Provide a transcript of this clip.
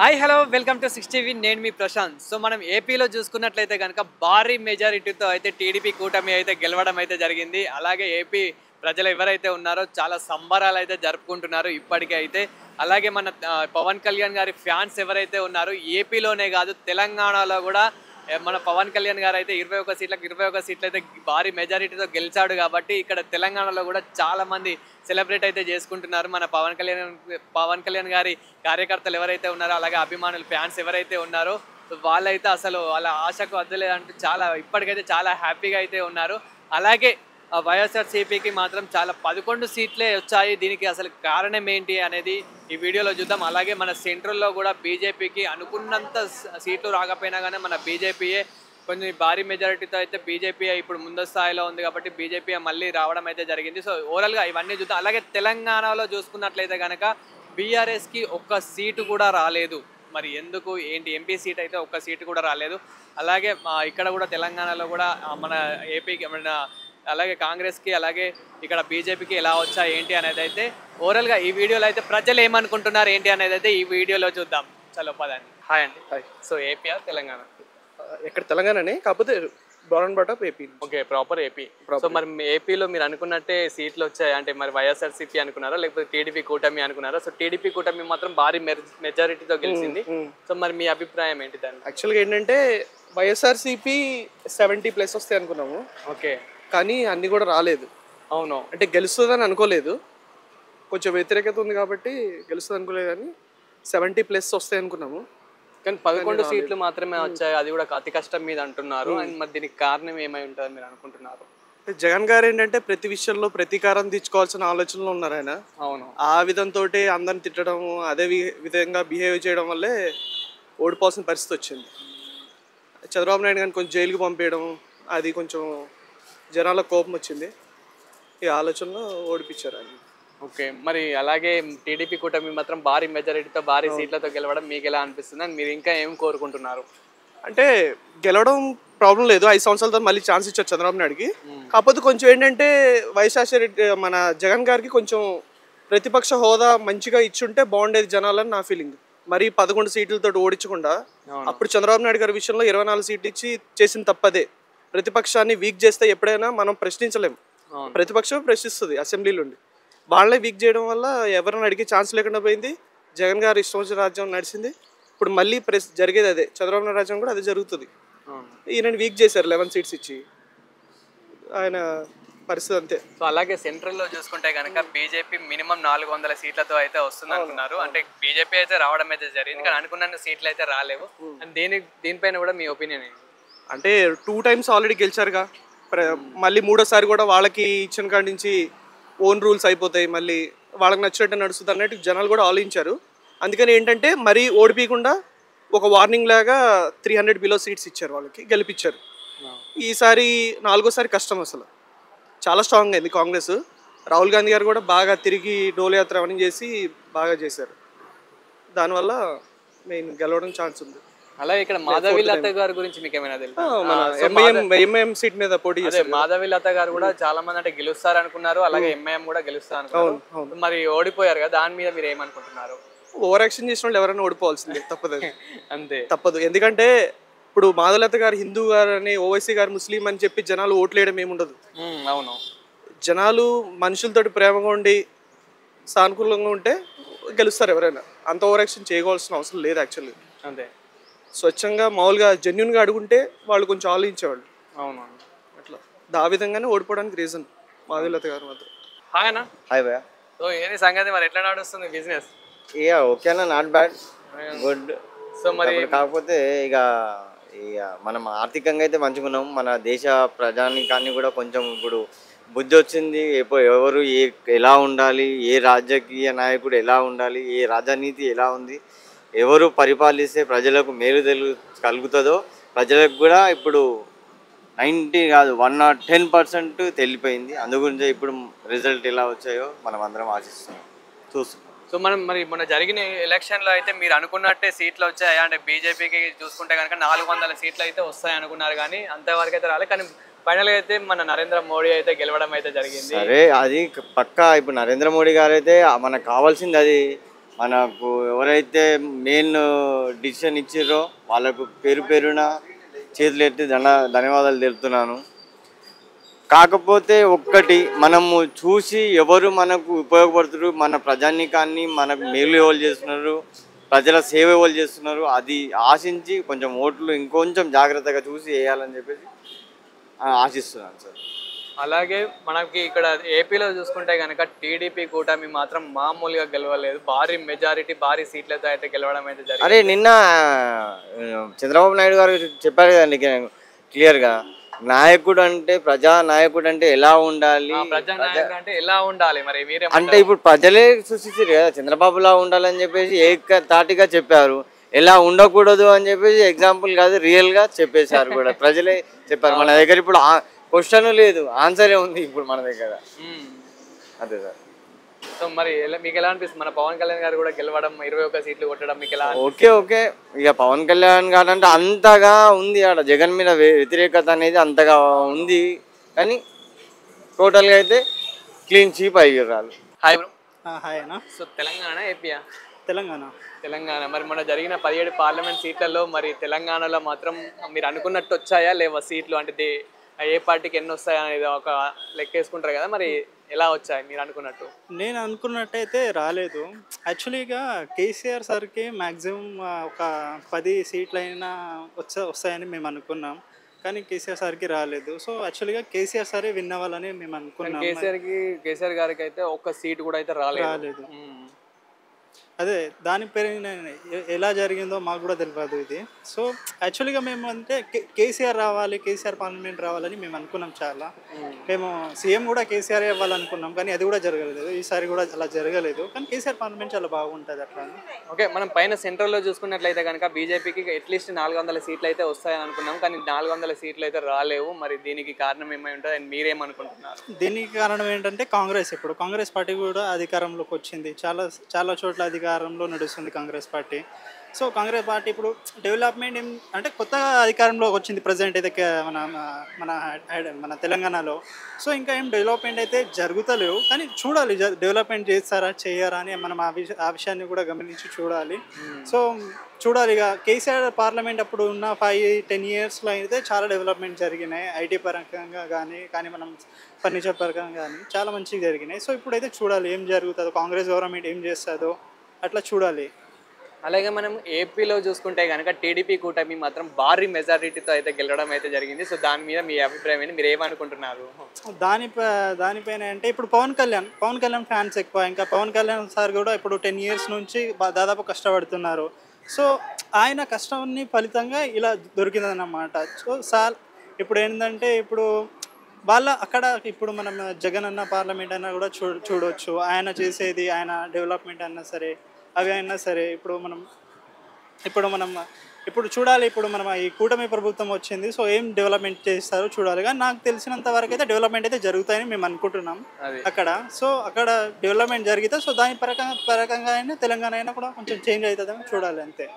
Hi hello welcome to 60 నేను మీ Prashanth. So మనం ఏపీలో చూసుకున్నట్లయితే కనుక భారీ మెజారిటీతో అయితే టీడీపీ కూటమి అయితే గెలవడం అయితే జరిగింది. అలాగే ఏపీ ప్రజలు ఎవరైతే ఉన్నారో చాలా సంబరాలు అయితే జరుపుకుంటున్నారు ఇప్పటికే అయితే. అలాగే మన పవన్ కళ్యాణ్ గారి ఫ్యాన్స్ ఎవరైతే ఉన్నారో ఏపీలోనే కాదు తెలంగాణలో కూడా మన పవన్ కళ్యాణ్ గారు అయితే 21 సీట్లకు 21 సీట్లు అయితే భారీ మెజారిటీతో గెలిచాడు కాబట్టి ఇక్కడ తెలంగాణలో కూడా చాలా మంది సెలబ్రేట్ అయితే చేసుకుంటున్నారు. మన పవన్ కళ్యాణ్ గారి కార్యకర్తలు ఎవరైతే ఉన్నారో అలాగే అభిమానులు ఫ్యాన్స్ ఎవరైతే ఉన్నారో వాళ్ళైతే అసలు వాళ్ళ ఆశకు వద్దలేదంటూ చాలా ఇప్పటికైతే చాలా హ్యాపీగా అయితే ఉన్నారు. అలాగే వైఎస్ఆర్సీపీకి మాత్రం చాలా 11 సీట్లే వచ్చాయి. దీనికి అసలు కారణం ఏంటి అనేది ఈ వీడియోలో చూద్దాం. అలాగే మన సెంట్రల్లో కూడా బీజేపీకి అనుకున్నంత సీట్లు రాకపోయినా కానీ మన బీజేపీయే కొంచెం భారీ మెజారిటీతో అయితే బీజేపీ ఇప్పుడు ముందు స్థాయిలో ఉంది కాబట్టి బీజేపీ మళ్ళీ రావడం అయితే జరిగింది. సో ఓవరాల్గా ఇవన్నీ చూద్దాం. అలాగే తెలంగాణలో చూసుకున్నట్లయితే కనుక బీఆర్ఎస్కి ఒక్క సీటు కూడా రాలేదు. మరి ఎందుకు ఏంటి ఎంపీ సీట్ అయితే ఒక్క సీటు కూడా రాలేదు. అలాగే ఇక్కడ కూడా తెలంగాణలో కూడా మన ఏపీకి మన అలాగే కాంగ్రెస్కి అలాగే ఇక్కడ బీజేపీకి ఎలా వచ్చా ఏంటి అనేది అయితే ఓవరాల్గా ఈ వీడియోలో అయితే ప్రజలు ఏమనుకుంటున్నారు ఏంటి అనేది అయితే ఈ వీడియోలో చూద్దాం. చలో పదండి. హాయ్ అండి. హాయ్. So AP Telangana? ఎక్కడ తెలంగాణనే కాకపోతే బ్రాన్ బాట్ of AP. Okay, proper AP. So మరి ఏపీలో మీరు అనుకున్నట్టే సీట్లు వచ్చాయి అంటే మరి వైఎస్ఆర్సీపీ అనుకున్నారా లేకపోతే టీడీపీ కూటమి అనుకున్నారా? సో టీడీపీ కూటమి మాత్రం భారీ మెజారిటీతో గెలిచింది. సో మరి మీ అభిప్రాయం ఏంటి దాన్ని? యాక్చువల్గా ఏంటంటే వైఎస్ఆర్సీపీ 70+ వస్తాయి అనుకున్నాము. ఓకే, కానీ అన్ని కూడా రాలేదు. అవును. అంటే గెలుస్తుందని అనుకోలేదు, కొంచెం వ్యతిరేకత ఉంది కాబట్టి గెలుస్తుంది అనుకోలేదు, కానీ 70+ వస్తాయి అనుకున్నాము. కానీ 11 సీట్లు మాత్రమే వచ్చాయి, అది కూడా అతి కష్టం మీద అంటున్నారు. అండ్ మరి దీనికి కారణం ఏమై ఉంటుంది మీరు అనుకుంటున్నారు? జగన్ గారు ఏంటంటే ప్రతి విషయంలో ప్రతీకారం తీర్చుకోవాల్సిన ఆలోచనలో ఉన్నారు ఆయన. అవును. ఆ విధంతో అందరిని తిట్టడం, అదే విధంగా బిహేవ్ చేయడం వల్లే ఓడిపోవాల్సిన పరిస్థితి వచ్చింది. చంద్రబాబు నాయుడు గారిని కొంచెం జైలుకి పంపేయడం, అది కొంచెం జనాలకు కోపం వచ్చింది. ఈ ఆలోచనలో ఓడిపించారు ఆయన. ఓకే, మరి అలాగే టీడీపీ కూటమి మాత్రం భారీ మెజారిటీతో భారీ సీట్లతో గెలవడం మీకు ఎలా అనిపిస్తుంది అండ్ మీరు ఇంకా ఏం కోరుకుంటున్నారు? అంటే గెలవడం ప్రాబ్లం లేదు, 5 సంవత్సరాల తర్వాత మళ్ళీ ఛాన్స్ ఇచ్చారు చంద్రబాబు నాయుడుకి. కాకపోతే కొంచెం ఏంటంటే వైఎస్ఆర్ రెడ్డి మన జగన్ గారికి కొంచెం ప్రతిపక్ష హోదా మంచిగా ఇచ్చుంటే బాగుండేది జనాలని నా ఫీలింగ్. మరి 11 సీట్లతో ఓడించకుండా అప్పుడు చంద్రబాబు నాయుడు గారి విషయంలో 24 సీట్లు ఇచ్చి చేసిన తప్పదే. ప్రతిపక్షాన్ని వీక్ చేస్తే ఎప్పుడైనా మనం ప్రశ్నించలేము, ప్రతిపక్షం ప్రశ్నిస్తుంది అసెంబ్లీలోండి. వాళ్ళే వీక్ చేయడం వల్ల ఎవరైనా అడిగే ఛాన్స్ లేకుండా పోయింది. జగన్ గారు ఇష్టం వచ్చిన రాజ్యం నడిచింది. ఇప్పుడు మళ్ళీ జరిగేది అదే, చంద్రబాబు నాయుడు రాజ్యం కూడా అదే జరుగుతుంది. ఈయన వీక్ చేశారు 11 సీట్స్ ఇచ్చి, ఆయన పరిస్థితి అంతే. సో అలాగే సెంట్రల్లో చూసుకుంటే కనుక బీజేపీ మినిమం 400 సీట్లతో అయితే వస్తుంది అనుకున్నారు. అంటే బీజేపీ అయితే రావడం అయితే జరిగింది కానీ అనుకున్న సీట్లు అయితే రాలేవు. అండ్ దీనిపైన కూడా మీ ఒపీనియన్ ఏంటి? అంటే 2 టైమ్స్ ఆల్రెడీ గెలిచారుగా, మళ్ళీ మూడోసారి కూడా వాళ్ళకి ఇచ్చిన కాడి నుంచి ఓన్ రూల్స్ అయిపోతాయి, మళ్ళీ వాళ్ళకి నచ్చినట్టు నడుస్తుంది అన్నట్టు జనాలు కూడా ఆలోచించారు. అందుకని ఏంటంటే మరీ ఓడిపోకుండా ఒక వార్నింగ్ లాగా 300 బిలో సీట్స్ ఇచ్చారు, వాళ్ళకి గెలిపించారు. ఈసారి 4గోసారి కష్టం, అసలు చాలా స్ట్రాంగ్ అయింది కాంగ్రెస్. రాహుల్ గాంధీ గారు కూడా బాగా తిరిగి డోలయాత్ర అవన్నీ చేసి బాగా చేశారు. దానివల్ల మెయిన్ గెలవడం ఛాన్స్ ఉంది. అలాగే ఇక్కడ మాధవి లత గారి గురించి మీకు ఏమైనా తెలుసు? ఎంఐఎం సీట్ మీద పోటీ చేశారు. మాధవి లత గారు కూడా చాలా మంది అంటే గెలుస్తారు అనుకున్నారు, అలాగే ఎంఐఎం కూడా గెలుస్తారు అనుకున్నారు. మరి ఓడిపోయారు కదా, దాని మీద మీరు ఏమనుకుంటున్నారు? ఓవర్ యాక్షన్ చేసిన వాళ్ళు ఎవరైనా ఓడిపోవాల్సిందే, తప్పదు అంతే, తప్పదు. ఎందుకంటే ఇప్పుడు మాధవలత గారు హిందూ గారు అని, ఓవైసీ గారు ముస్లిం అని చెప్పి జనాలు ఓట్లు వేయడం ఏముండదు. అవును, జనాలు మనుషులతోటి ప్రేమగా ఉండి సానుకూలంగా ఉంటే గెలుస్తారు ఎవరైనా. అంత ఓవర్ యాక్షన్ చేయవలసిన అవసరం లేదు యాక్చువల్లీ. అంతే, స్వచ్ఛంగా మామూలుగా జెన్యున్గా అడుగుంటే వాళ్ళు కొంచెం ఆలోచించేవాళ్ళు. అవును, అట్లా ఆ విధంగానే ఓడిపోవడానికి రీజన్ మాధవలత గారు మాత్రం. హాయ్ అన్న. హాయ్ భయ్యా. సో ఏంటి సంగతి, మరి ఎట్లా నడుస్తుంది బిజినెస్? ఇక ఓకేనా, నాట్ బ్యాడ్, గుడ్. సో మరి కాకపోతే ఇక ఇక మనం ఆర్థికంగా అయితే మంచిగా ఉన్నాం. మన దేశ ప్రజానికాన్ని కూడా కొంచెం ఇప్పుడు బుద్ధి వచ్చింది. ఎవరు ఎలా ఉండాలి, ఏ రాజకీయ నాయకుడు ఎలా ఉండాలి, ఏ రాజనీతి ఎలా ఉంది, ఎవరు పరిపాలిస్తే ప్రజలకు మేలు కలుగుతుందో ప్రజలకు కూడా ఇప్పుడు 90 కాదు 110% తెలిపోయింది. అందుగురించి ఇప్పుడు రిజల్ట్ ఎలా వచ్చాయో మనం అందరం ఆశిస్తున్నాం, చూస్తున్నాం. సో మనం మరి మొన్న జరిగిన ఎలక్షన్లో అయితే మీరు అనుకున్నట్టే సీట్లు వచ్చాయి. అంటే బీజేపీకి చూసుకుంటే కనుక 400 సీట్లు అయితే వస్తాయి అనుకున్నారు, కానీ అంతవరకు అయితే రాలేదు. కానీ ఫైనల్గా అయితే మన నరేంద్ర మోడీ అయితే గెలవడం అయితే జరిగింది. సరే, అది పక్కా. ఇప్పుడు నరేంద్ర మోడీ గారు అయితే మనకు కావాల్సింది అది. మనకు ఎవరైతే మెయిన్ డిసిషన్ ఇచ్చిర్రో వాళ్ళకు పేరున చేతులు ఎత్తి ధన్యవాదాలు తెలుపుతున్నాను. కాకపోతే ఒక్కటి, మనము చూసి ఎవరు మనకు ఉపయోగపడుతున్నారు, మన ప్రజానీకాన్ని మనకు మేలు ఎవరు చేస్తున్నారు, ప్రజల సేవ ఎవరు చేస్తున్నారు, అది ఆశించి కొంచెం ఓట్లు ఇంకొంచెం జాగ్రత్తగా చూసి వేయాలని చెప్పేసి ఆశిస్తున్నాను సార్. అలాగే మనకి ఇక్కడ ఏపీలో చూసుకుంటే కనుక టీడీపీ కూటమి మాత్రం మామూలుగా గెలవలేదు, భారీ మెజారిటీ భారీ సీట్లతో అయితే గెలవడం అయితే జరిగింది. అరే నిన్న చంద్రబాబు నాయుడు గారు చెప్పారు కదండి క్లియర్గా, నాయకుడు అంటే ప్రజా నాయకుడు అంటే ఎలా ఉండాలి, ప్రజా నాయకుడు అంటే ఎలా ఉండాలి, మరి మీరే అంటే ఇప్పుడు ప్రజలే సూచించారు కదా చంద్రబాబులా ఉండాలని చెప్పేసి ఏకతాటిగా చెప్పారు. ఎలా ఉండకూడదు అని చెప్పేసి ఎగ్జాంపుల్ కాదు రియల్గా చెప్పేశారు కూడా, ప్రజలే చెప్పారు. మన దగ్గర ఇప్పుడు క్వశ్చన్ లేదు, ఆన్సరే ఉంది ఇప్పుడు మన దగ్గర. అదే సార్. సో మరి మీకు ఎలా అనిపిస్తుంది మన పవన్ కళ్యాణ్ గారు కూడా గెలవడం, 21 సీట్లు కొట్టడం మీకు ఎలా? ఓకే ఇక పవన్ కళ్యాణ్ గారు అంటే అంతగా ఉంది ఆడ జగన్ మీద వ్యతిరేకత అనేది అంతగా ఉంది, కానీ టోటల్గా అయితే క్లీన్ చీప్ అయ్యారు. Hi bro. హాయ్ అన్న. సో తెలంగాణ ఏపీయా? తెలంగాణ. మరి మన జరిగిన 17 పార్లమెంట్ సీట్లలో మరి తెలంగాణలో మాత్రం మీరు అనుకున్నట్టు వచ్చాయా లేవా సీట్లు? అంటే ఏ పార్టీకి ఎన్ని వస్తాయా అనేది ఒక లెక్కేసుకుంటారు కదా, మరి ఎలా వచ్చాయి మీరు అనుకున్నట్టు? నేను అనుకున్నట్టయితే రాలేదు. యాక్చువల్లీగా కేసీఆర్ సార్కి మ్యాక్సిమం ఒక 10 సీట్లైనా వస్తాయని మేము అనుకున్నాం, కానీ కేసీఆర్ సార్కి రాలేదు. సో యాక్చువల్గా కేసీఆర్ సారే విన్ అవ్వాలని మేము అనుకున్నాం. కేసీఆర్ గారికి అయితే ఒక్క సీట్ కూడా అయితే రాలేదు. అదే దాని పేరు ఎలా జరిగిందో మాకు కూడా తెలియదు ఇది. సో యాక్చువల్గా మేము అంటే కేసీఆర్ రావాలి, కేసీఆర్ పార్లమెంట్ రావాలని మేము అనుకున్నాం చాలా. మేము సీఎం కూడా కేసీఆర్ ఇవ్వాలనుకున్నాం, కానీ అది కూడా జరగలేదు. ఈసారి కూడా అలా జరగలేదు, కానీ కేసీఆర్ పార్లమెంట్ చాలా బాగుంటుంది అట్లా. ఓకే, మనం పైన సెంట్రల్లో చూసుకున్నట్లయితే కనుక బీజేపీకి అట్లీస్ట్ 400 సీట్లు అయితే వస్తాయని అనుకున్నాం, కానీ 400 సీట్లు అయితే రాలేవు. మరి దీనికి కారణం ఏమై ఉంటుంది అని మీరేమనుకుంటున్నారు? దీనికి కారణం ఏంటంటే ఇప్పుడు కాంగ్రెస్ పార్టీ కూడా అధికారంలోకి వచ్చింది. చాలా చోట్ల అధికారంలో నడుస్తుంది Congress party. So Congress party ఇప్పుడు డెవలప్మెంట్ అంటే కొత్తగా అధికారంలోకి వచ్చింది ప్రజెంట్ అయితే మన తెలంగాణలో. సో ఇంకా ఏం డెవలప్మెంట్ అయితే జరుగుతలేవు, కానీ చూడాలి డెవలప్మెంట్ చేస్తారా చేయరా అని మనం ఆ విషయాన్ని కూడా గమనించి చూడాలి. సో చూడాలి. ఇక కేసీఆర్ పార్లమెంట్ అప్పుడు ఉన్న 5-10 ఇయర్స్లో అయితే చాలా డెవలప్మెంట్ జరిగినాయి, ఐటీ పరంగా కానీ మనం ఫర్నిచర్ పరంగా కానీ చాలా మంచిగా జరిగినాయి. సో ఇప్పుడైతే చూడాలి ఏం జరుగుతుందో, కాంగ్రెస్ గవర్నమెంట్ ఏం చేస్తుందో అట్లా చూడాలి. అలాగే మనం ఏపీలో చూసుకుంటే కనుక టీడీపీ కూటమి మాత్రం భారీ మెజారిటీతో అయితే గెలవడం అయితే జరిగింది. సో దాని మీద మీ అభిప్రాయం ఏంటి, మీరు ఏమనుకుంటున్నారు? దానిపైన అంటే ఇప్పుడు పవన్ కళ్యాణ్ ఫ్యాన్స్ ఎక్కువ. ఇంకా పవన్ కళ్యాణ్ సార్ కూడా ఇప్పుడు 10 ఇయర్స్ నుంచి దాదాపు కష్టపడుతున్నారు. సో ఆయన కష్టాన్ని ఫలితంగా ఇలా దొరికిందన్నమాట. సో సార్ ఇప్పుడు ఏంటంటే ఇప్పుడు ఇప్పుడు మనం జగన్ అన్న పార్లమెంట్ అన్నా కూడా చూడవచ్చు. ఆయన చేసేది, ఆయన డెవలప్మెంట్ అన్నా సరే, అవి అయినా సరే ఇప్పుడు చూడాలి. ఇప్పుడు మనం ఈ కూటమి ప్రభుత్వం వచ్చింది, సో ఏం డెవలప్మెంట్ చేస్తారో చూడాలి. కానీ నాకు తెలిసినంత వరకు అయితే డెవలప్మెంట్ అయితే జరుగుతాయని మేము అనుకుంటున్నాం అక్కడ. సో అక్కడ డెవలప్మెంట్ జరిగితే సో దాని పరకంగా అయినా తెలంగాణ అయినా కూడా కొంచెం చేంజ్ అవుతుందని చూడాలి, అంతే.